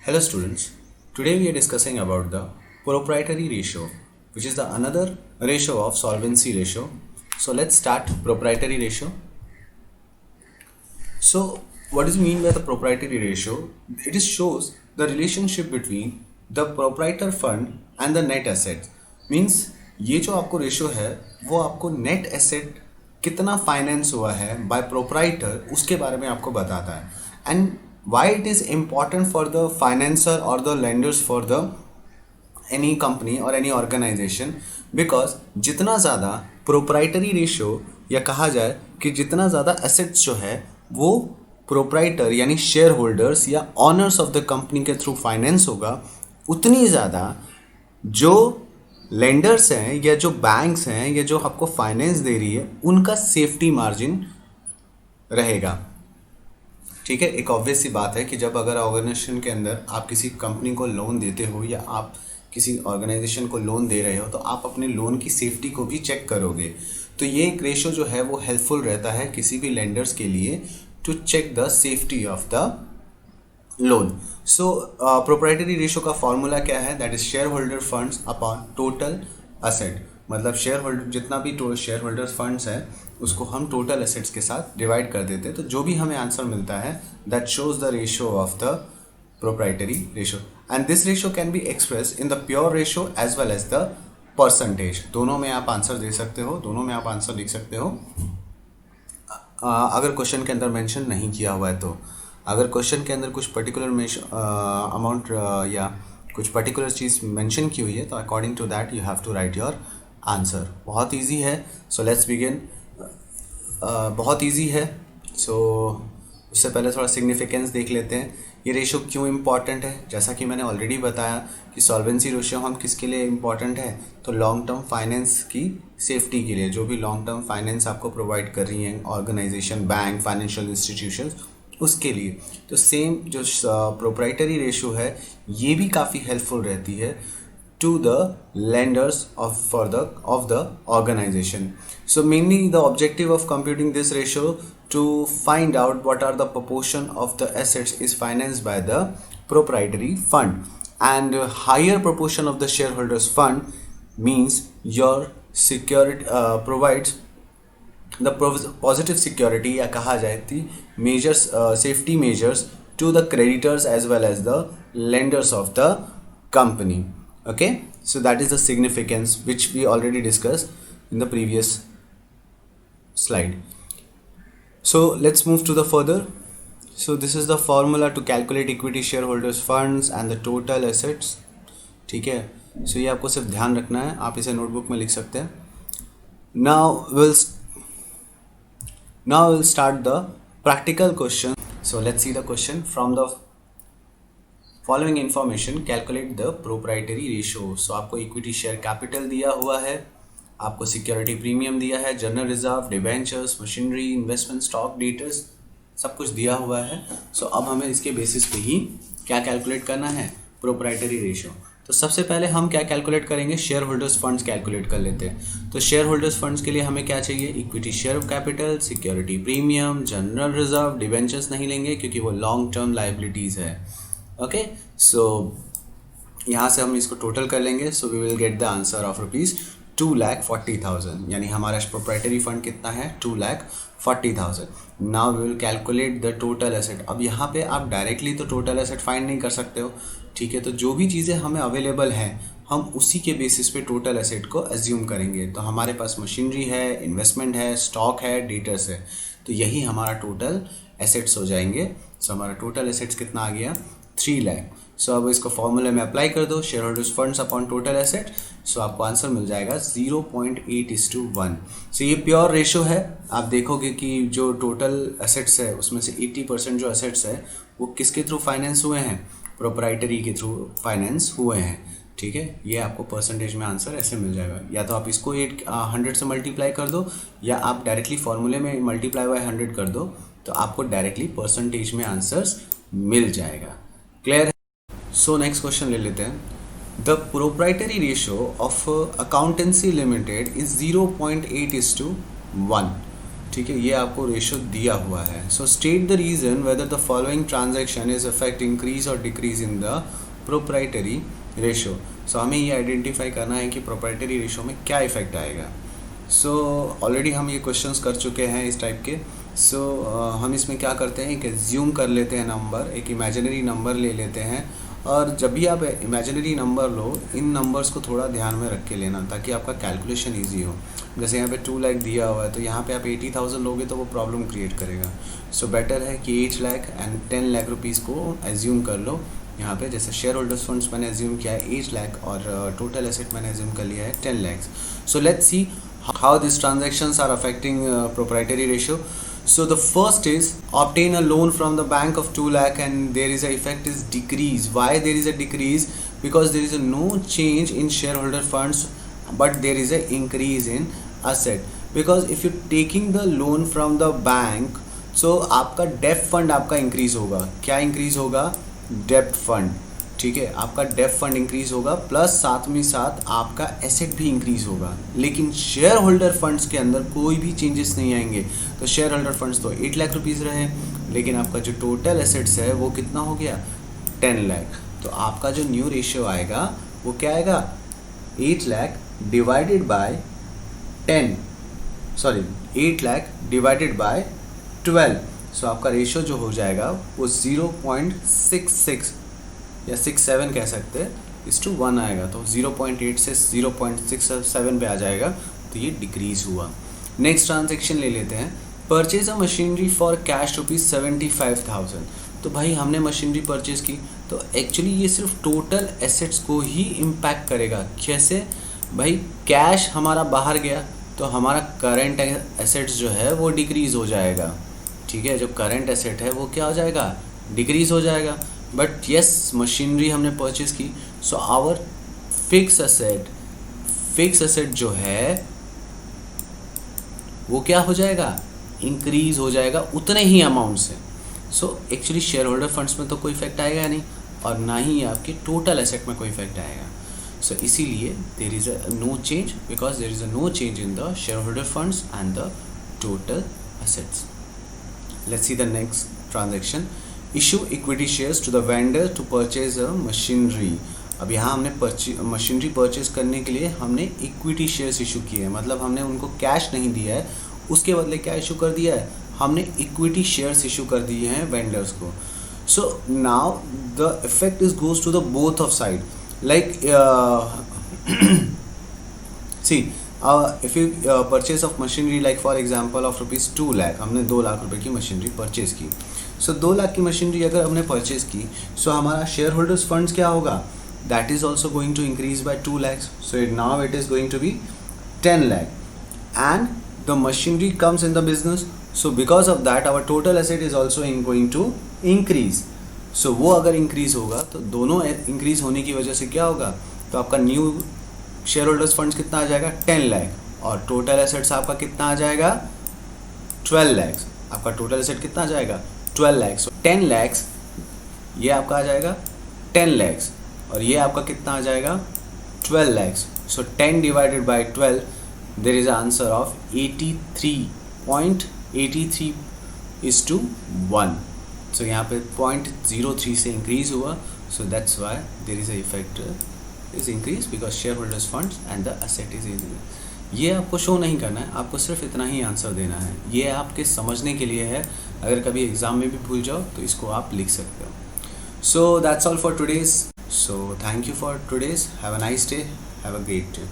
Hello students, today we are discussing about the proprietary ratio, which is the another ratio of solvency ratio. So let's start proprietary ratio. So what is mean by the proprietary ratio? It is shows the relationship between the proprietor fund and the net assets. Means ये जो आपको ratio है वो आपको net asset कितना finance हुआ है bye proprietor उसके बारे में आपको बताता है. And why it is important for the financer or the lenders for the any company or any organization, because जितना ज़्यादा प्रोप्राइटरी रेशियो या कहा जाए कि जितना ज़्यादा एसेट्स जो है वो प्रोप्राइटर यानी शेयर होल्डर्स या ऑनर्स ऑफ द कंपनी के थ्रू फाइनेंस होगा, उतनी ज़्यादा जो लेंडर्स हैं या जो बैंक्स हैं या जो आपको फाइनेंस दे रही है उनका सेफ्टी मार्जिन रहेगा. ठीक है, एक ऑब्वियस सी बात है कि जब अगर ऑर्गेनाइजेशन के अंदर आप किसी कंपनी को लोन देते हो या आप किसी ऑर्गेनाइजेशन को लोन दे रहे हो तो आप अपने लोन की सेफ्टी को भी चेक करोगे. तो ये एक रेशियो जो है वो हेल्पफुल रहता है किसी भी लेंडर्स के लिए to check the safety of the loan. So proprietary ratio का फॉर्मूला क्या है? That is share holder funds upon total asset. मतलब शेयर होल्डर जितना भी शेयर होल्डर फंड्स है उसको हम टोटल एसेट्स के साथ डिवाइड कर देते हैं, तो जो भी हमें आंसर मिलता है that shows the ratio of the proprietary ratio. And this ratio can be express in the pure ratio as well as the percentage. दोनों में आप आंसर दे सकते हो, दोनों में आप आंसर लिख सकते हो. अगर क्वेश्चन के अंदर मेंशन नहीं किया हुआ है तो अगर क्वेश्चन के अंदर कुछ पर्टिकुलर अमाउंट या कुछ पर्टिकुलर चीज़ मेंशन की हुई है तो according to that you have to write your answer. बहुत इजी है. So let's begin. बहुत इजी है. सो उससे पहले थोड़ा सिग्निफिकेंस देख लेते हैं. ये रेशियो क्यों इम्पॉर्टेंट है? जैसा कि मैंने ऑलरेडी बताया कि सॉल्वेंसी रेशियो हम किसके लिए इम्पॉर्टेंट है, तो लॉन्ग टर्म फाइनेंस की सेफ्टी के लिए. जो भी लॉन्ग टर्म फाइनेंस आपको प्रोवाइड कर रही हैं ऑर्गेनाइजेशन, बैंक, फाइनेंशियल इंस्टीट्यूशंस, उसके लिए. तो सेम जो प्रोप्राइटरी रेशियो है ये भी काफ़ी हेल्पफुल रहती है to the lenders of the organization. So mainly the objective of computing this ratio to find out what are the proportion of the assets is financed by the proprietary fund, and higher proportion of the shareholders fund means your security provides the positive security या कहा जाए थी measures safety measures to the creditors as well as the lenders of the company. Okay, so that is the significance which we already discussed in the previous slide. So let's move to the further. So this is the formula to calculate equity shareholders funds and the total assets. ठीक है, so ये आपको सिर्फ ध्यान रखना है, आप इसे नोटबुक में लिख सकते हैं. Now we'll start the practical question. So let's see the question. From the following information calculate the proprietary ratio. So आपको इक्विटी शेयर कैपिटल दिया हुआ है, आपको सिक्योरिटी प्रीमियम दिया है, general reserve, debentures, machinery, investment, stock, debtors, सब कुछ दिया हुआ है. सो अब हमें इसके बेसिस पे ही क्या कैलकुलेट करना है? Proprietary ratio. तो सबसे पहले हम क्या कैलकुलेट करेंगे? शेयर होल्डर्स फंड्स कैलकुलेट कर लेते हैं. तो शेयर होल्डर्स फंड्स के लिए हमें क्या चाहिए? Equity share capital, security premium, general reserve, debentures नहीं लेंगे क्योंकि वो लॉन्ग टर्म लाइबिलिटीज़ है. ओके, सो यहाँ से हम इसको टोटल कर लेंगे. So we will get the answer of ₹2,40,000. यानी हमारा प्रोप्राइटरी फंड कितना है? 2,40,000. Now we will calculate the total asset. अब यहाँ पे आप डायरेक्टली तो टोटल एसेट फाइंड नहीं कर सकते हो, ठीक है. तो जो भी चीज़ें हमें अवेलेबल हैं हम उसी के बेसिस पे टोटल एसेट को एज्यूम करेंगे. तो हमारे पास मशीनरी है, इन्वेस्टमेंट है, स्टॉक है, डेटर्स है, तो यही हमारा टोटल एसेट्स हो जाएंगे. सो हमारा टोटल एसेट्स कितना आ गया? 3 लाख. सो अब इसको फॉर्मूले में अप्लाई कर दो, share holders funds upon total asset. So आपको आंसर मिल जाएगा 0.8:1. सो ये प्योर रेशियो है. आप देखोगे कि जो टोटल एसेट्स है उसमें से 80% जो एसेट्स है वो किसके थ्रू फाइनेंस हुए हैं? प्रोप्राइटरी के थ्रू फाइनेंस हुए हैं. ठीक है, ये आपको परसेंटेज में आंसर ऐसे मिल जाएगा. या तो आप इसको 100 से मल्टीप्लाई कर दो या आप डायरेक्टली फॉर्मूले में मल्टीप्लाई बाय 100 कर दो तो आपको डायरेक्टली परसेंटेज में आंसर्स मिल जाएगा. क्लियर है? सो नेक्स्ट क्वेश्चन ले लेते हैं. The proprietary ratio of accountancy limited is 0.8:1. ठीक है, ये आपको रेशो दिया हुआ है. So state the reason whether the following transaction is affect increase or decrease in the proprietary ratio. So हमें ये आइडेंटिफाई करना है कि प्रोप्राइटरी रेशो में क्या इफेक्ट आएगा. सो ऑलरेडी हम ये क्वेश्चंस कर चुके हैं इस टाइप के. सो हम इसमें क्या करते हैं कि ज्यूम कर लेते हैं नंबर, एक इमेजिनरी नंबर ले लेते हैं, और जब भी आप इमेजिनरी नंबर लो, इन नंबर्स को थोड़ा ध्यान में रख के लेना ताकि आपका कैलकुलेशन ईजी हो. जैसे यहाँ पे 2 लाख दिया हुआ है तो यहाँ पे आप 80,000 लोगे तो वो प्रॉब्लम क्रिएट करेगा. सो बेटर है कि 8 लाख एंड 10 लाख रुपीज़ को एज्यूम कर लो यहाँ पे. जैसे शेयर होल्डर्स फंड्स मैंने एज्यूम किया है 8 लाख और टोटल एसेट मैंने एज्यूम कर लिया है 10 lakh. So let's see how these transactions are affecting proprietary ratio. So the first is obtain a loan from the bank of 2 lakh and there is a effect is decrease. Why there is a decrease? Because there is a no change in shareholder funds but there is a increase in asset. Because if you taking the loan from the bank, so आपका Depp fund आपका increase होगा. क्या increase होगा? डेप्ट fund. ठीक है, आपका Depp fund increase होगा plus साथ में साथ आपका एसेट भी इंक्रीज होगा. लेकिन शेयर होल्डर फंड्स के अंदर कोई भी चेंजेस नहीं आएंगे. तो शेयर होल्डर फंड्स तो 8 लाख रुपीज़ रहे, लेकिन आपका जो टोटल एसेट्स है वो कितना हो गया? 10 लाख. तो आपका जो न्यू रेशियो आएगा वो क्या आएगा? 8 lakh divided by 10, sorry 8 lakh divided by 12. सो आपका रेशियो जो हो जाएगा वो 0.66 या 67 कह सकते हैं (1) आएगा. तो 0.8 से 0.67 पे आ जाएगा. तो ये डिक्रीज हुआ. नेक्स्ट ट्रांजेक्शन ले लेते हैं. Purchase a machinery for cash ₹75,000. तो भाई हमने मशीनरी परचेज की तो एक्चुअली ये सिर्फ टोटल एसेट्स को ही इम्पैक्ट करेगा. कैसे भाई? कैश हमारा बाहर गया तो हमारा करंट एसेट्स जो है वो डिक्रीज़ हो जाएगा. ठीक है, जो करंट एसेट है वो क्या हो जाएगा? डिक्रीज़ हो जाएगा. बट यस, मशीनरी हमने परचेज की, सो आवर फिक्स एसेट जो है वो क्या हो जाएगा? इंक्रीज हो जाएगा उतने ही अमाउंट से. So actually share holder funds में तो कोई इफेक्ट आएगा नहीं और ना ही आपके टोटल एसेट में कोई इफेक्ट आएगा. सो इसीलिए there is a no change, because there is a no change in the share holder funds and the total assets. Let's see the next transaction. Issue equity shares to the vendor to purchase a machinery. अब यहाँ हमने machinery purchase करने के लिए हमने equity shares issue किए हैं. मतलब हमने उनको कैश नहीं दिया है, उसके बदले क्या इशू कर दिया है? हमने इक्विटी शेयर्स इशू कर दिए हैं वेंडर्स को. So now the effect is goes to the both of side. Like see if you purchase of machinery like for example of ₹2 lakh, हमने 2 लाख रुपए की मशीनरी परचेज की. सो 2 लाख की मशीनरी अगर हमने परचेज की, सो हमारा शेयर होल्डर्स फंड्स क्या होगा? That is also going to increase by 2 lakhs. So now it is going to be 10 lakh and the machinery comes in the business. So because of that our total asset is also going to increase. So वो अगर increase होगा तो दोनों increase होने की वजह से क्या होगा? तो आपका न्यू शेयर होल्डर्स फंड्स कितना आ जाएगा? 10 लाख और टोटल एसेट्स आपका कितना आ जाएगा? 12 lakhs. आपका टोटल एसेट कितना आ जाएगा? 12 lakhs. 10 lakhs ये आपका आ जाएगा 10 lakhs और ये आपका कितना आ जाएगा? 12 lakhs. So 10 divided by 12 there is answer of 83.83:1. So यहाँ पे 0.03 से इंक्रीज हुआ. So that's why there is a effect is increase because shareholders funds and the asset is increase. ये आपको शो नहीं करना है, आपको सिर्फ इतना ही आंसर देना है. ये आपके समझने के लिए है. अगर कभी एग्जाम में भी भूल जाओ तो इसको आप लिख सकते हो. So that's all for today's. So thank you for today's. Have a nice day. Have a great day.